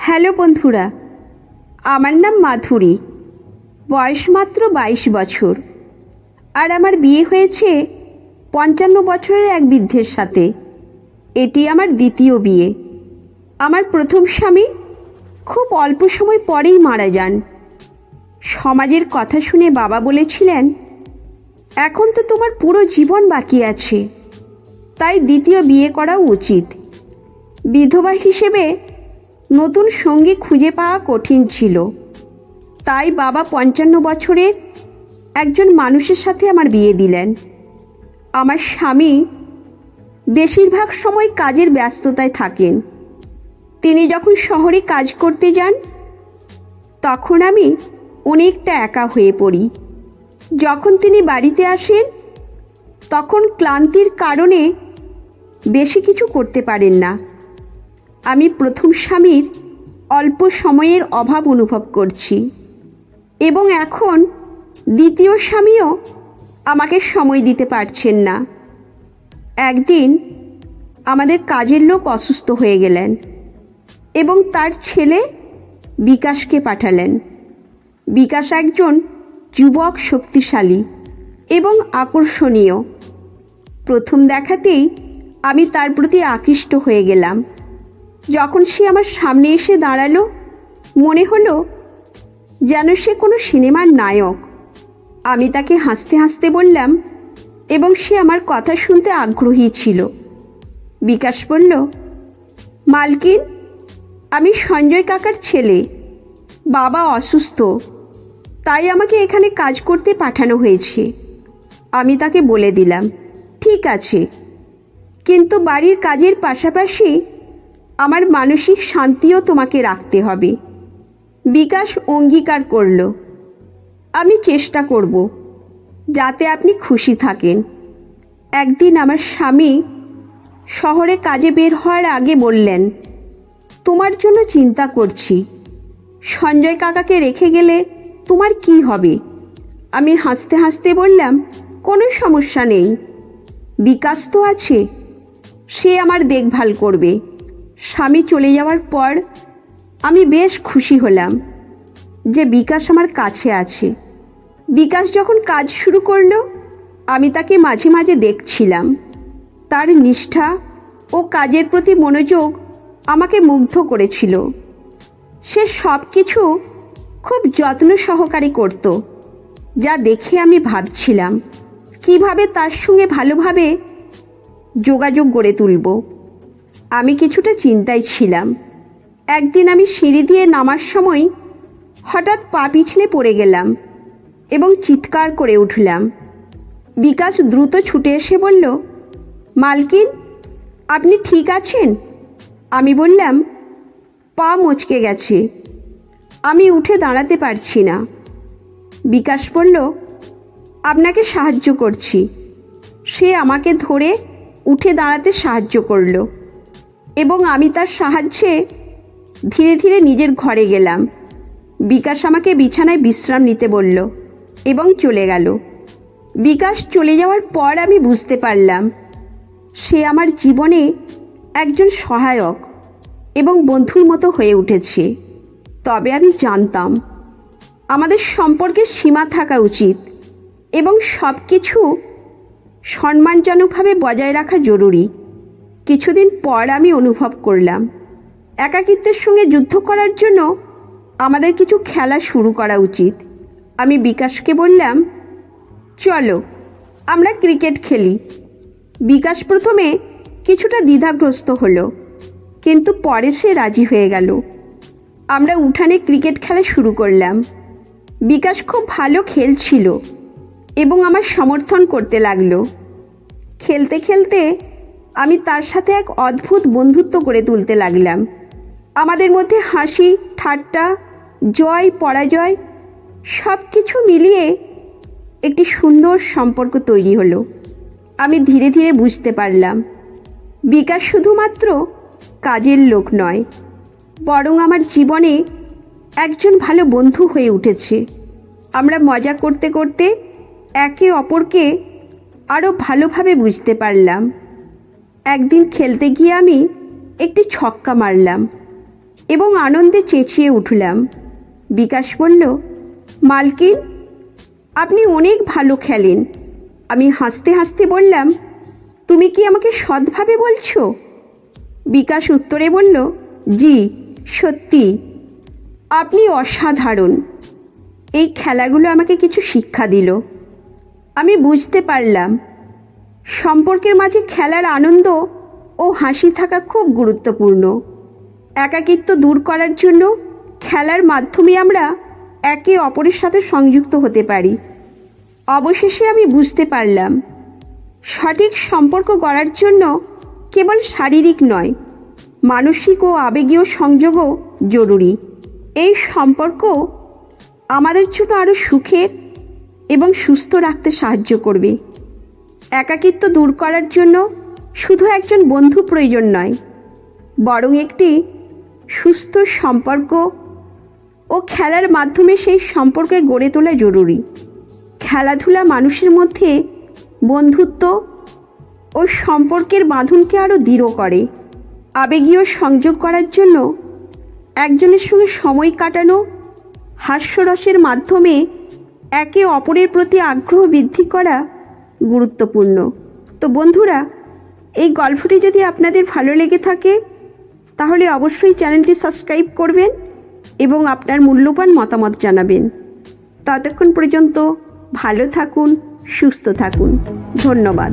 Hello বন্ধুরা, আমার নাম মাধুরী। বয়স মাত্র 22 বছর। আর আমার বিয়ে হয়েছে 55 বছরের এক বৃদ্ধের সাথে। এটি আমার দ্বিতীয় বিয়ে। আমার প্রথম স্বামী খুব অল্প সময় পরেই মারা যান। সমাজের কথা শুনে বাবা বলেছিলেন, এখন তো তোমার পুরো জীবন বাকি আছে, তাই দ্বিতীয় বিয়ে করা উচিত। বিধবা হিসেবে নতুন সঙ্গী খুঁজে পাওয়া কঠিন ছিল। তাই বাবা 55 বছরের একজন মানুষের সাথে আমার বিয়ে দিলেন। আমার স্বামী বেশিরভাগ সময় কাজের ব্যস্ততায় থাকেন। তিনি যখন শহরে কাজ করতে যান, তখন আমি অনেকটা একা হয়ে পড়ি। যখন তিনি বাড়িতে আসেন, তখন ক্লান্তির কারণে বেশি কিছু করতে পারেন না। আমি প্রথম স্বামীর অল্প সময়ের অভাব অনুভব করছি, এবং এখন দ্বিতীয় স্বামীও আমাকে সময় দিতে পারছেন না। একদিন আমাদের কাজের লোক অসুস্থ হয়ে গেলেন এবং তার ছেলে বিকাশকে পাঠালেন। বিকাশ একজন যুবক, শক্তিশালী এবং আকর্ষণীয়। প্রথম দেখাতেই আমি তার প্রতি আকৃষ্ট হয়ে গেলাম। যখন সে আমার সামনে এসে দাঁড়ালো, মনে হলো যেন সে কোনো সিনেমার নায়ক। আমি তাকে হাসতে হাসতে বললাম, এবং সে আমার কথা শুনতে আগ্রহী ছিল। বিকাশ বলল, মালকিন, আমি সঞ্জয় কাকার ছেলে। বাবা অসুস্থ, তাই আমাকে এখানে কাজ করতে পাঠানো হয়েছে। আমি তাকে বলে দিলাম, ঠিক আছে, কিন্তু বাড়ির কাজের পাশাপাশি আমার মানসিক শান্তিও তোমাকে রাখতে হবে। বিকাশ অঙ্গীকার করল, আমি চেষ্টা করব যাতে আপনি খুশি থাকেন। একদিন আমার স্বামী শহরে কাজে বের হওয়ার আগে বললেন, তোমার জন্য চিন্তা করছি। সঞ্জয় কাকাকে রেখে গেলে তোমার কি হবে? আমি হাসতে হাসতে বললাম, কোনো সমস্যা নেই, বিকাশ তো আছে, সে আমার দেখভাল করবে। স্বামী চলে যাওয়ার পর আমি বেশ খুশি হলাম যে বিকাশ আমার কাছে আছে। বিকাশ যখন কাজ শুরু করলো, আমি তাকে মাঝে মাঝে দেখছিলাম। তার নিষ্ঠা ও কাজের প্রতি মনোযোগ আমাকে মুগ্ধ করেছিল। সে সব কিছু খুব যত্ন সহকারে করত, যা দেখে আমি ভাবছিলাম কিভাবে তার সঙ্গে ভালোভাবে যোগাযোগ গড়ে তুলব। আমি কিছুটা চিন্তায় ছিলাম। একদিন আমি সিঁড়ি দিয়ে নামার সময় হঠাৎ পা পিছলে পড়ে গেলাম এবং চিৎকার করে উঠলাম। বিকাশ দ্রুত ছুটে এসে বলল, মালকিন, আপনি ঠিক আছেন? আমি বললাম, পা মচকে গেছে, আমি উঠে দাঁড়াতে পারছি না। বিকাশ বলল, আপনাকে সাহায্য করছি। সে আমাকে ধরে উঠে দাঁড়াতে সাহায্য করল, এবং আমি তার সাহায্যে ধীরে ধীরে নিজের ঘরে গেলাম। বিকাশ আমাকে বিছানায় বিশ্রাম নিতে বলল এবং চলে গেল। বিকাশ চলে যাওয়ার পর আমি বুঝতে পারলাম সে আমার জীবনে একজন সহায়ক এবং বন্ধুর মতো হয়ে উঠেছে। তবে আমি জানতাম আমাদের সম্পর্কের সীমা থাকা উচিত এবং সব কিছু সম্মানজনকভাবে বজায় রাখা জরুরি। কিছুদিন পর আমি অনুভব করলাম একাকিত্বের সঙ্গে যুদ্ধ করার জন্য আমাদের কিছু খেলা শুরু করা উচিত। আমি বিকাশকে বললাম, চলো আমরা ক্রিকেট খেলি। বিকাশ প্রথমে কিছুটা দ্বিধাগ্রস্ত হলো, কিন্তু পরে সে রাজি হয়ে গেল। আমরা উঠানে ক্রিকেট খেলা শুরু করলাম। বিকাশ খুব ভালো খেলছিল এবং আমার সমর্থন করতে লাগলো। খেলতে খেলতে আমি তার সাথে এক অদ্ভুত বন্ধুত্ব গড়ে তুলতে লাগলাম। আমাদের মধ্যে হাসি, ঠাট্টা, জয় পরাজয় সব কিছু মিলিয়ে একটি সুন্দর সম্পর্ক তৈরি হলো। আমি ধীরে ধীরে বুঝতে পারলাম বিকাশ শুধুমাত্র কাজের লোক নয়, বরং আমার জীবনে একজন ভালো বন্ধু হয়ে উঠেছে। আমরা মজা করতে করতে একে অপরকে আরও ভালোভাবে বুঝতে পারলাম। একদিন খেলতে গিয়ে আমি একটি ছক্কা মারলাম এবং আনন্দে চেঁচিয়ে উঠলাম। বিকাশ বলল, মালকিন, আপনি অনেক ভালো খেলেন। আমি হাসতে হাসতে বললাম, তুমি কি আমাকে সৎভাবে বলছো? বিকাশ উত্তরে বলল, জি সত্যি, আপনি অসাধারণ। এই খেলাগুলো আমাকে কিছু শিক্ষা দিল। আমি বুঝতে পারলাম সম্পর্কের মাঝে খেলার আনন্দ ও হাসি থাকা খুব গুরুত্বপূর্ণ। একাকিত্ব দূর করার জন্য খেলার মাধ্যমে আমরা একে অপরের সাথে সংযুক্ত হতে পারি। অবশেষে আমি বুঝতে পারলাম সঠিক সম্পর্ক গড়ার জন্য কেবল শারীরিক নয়, মানসিক ও আবেগীয় সংযোগও জরুরি। এই সম্পর্ক আমাদের জন্য আরও সুখের এবং সুস্থ রাখতে সাহায্য করবে। একাকিত্ব দূর করার জন্য শুধু একজন বন্ধু প্রয়োজন নয়, বরং একটি সুস্থ সম্পর্ক ও খেলার মাধ্যমে সেই সম্পর্কে গড়ে তোলা জরুরি। খেলাধুলা মানুষের মধ্যে বন্ধুত্ব ও সম্পর্কের বাঁধনকে আরও দৃঢ় করে। আবেগীয় সংযোগ করার জন্য একজনের সঙ্গে সময় কাটানো, হাস্যরসের মাধ্যমে একে অপরের প্রতি আগ্রহ বৃদ্ধি করা গুরুত্বপূর্ণ। তো বন্ধুরা, এই গল্পটি যদি আপনাদের ভালো লেগে থাকে তাহলে অবশ্যই চ্যানেলটি সাবস্ক্রাইব করবেন এবং আপনার মূল্যবান মতামত জানাবেন। ততক্ষণ পর্যন্ত ভালো থাকুন, সুস্থ থাকুন। ধন্যবাদ।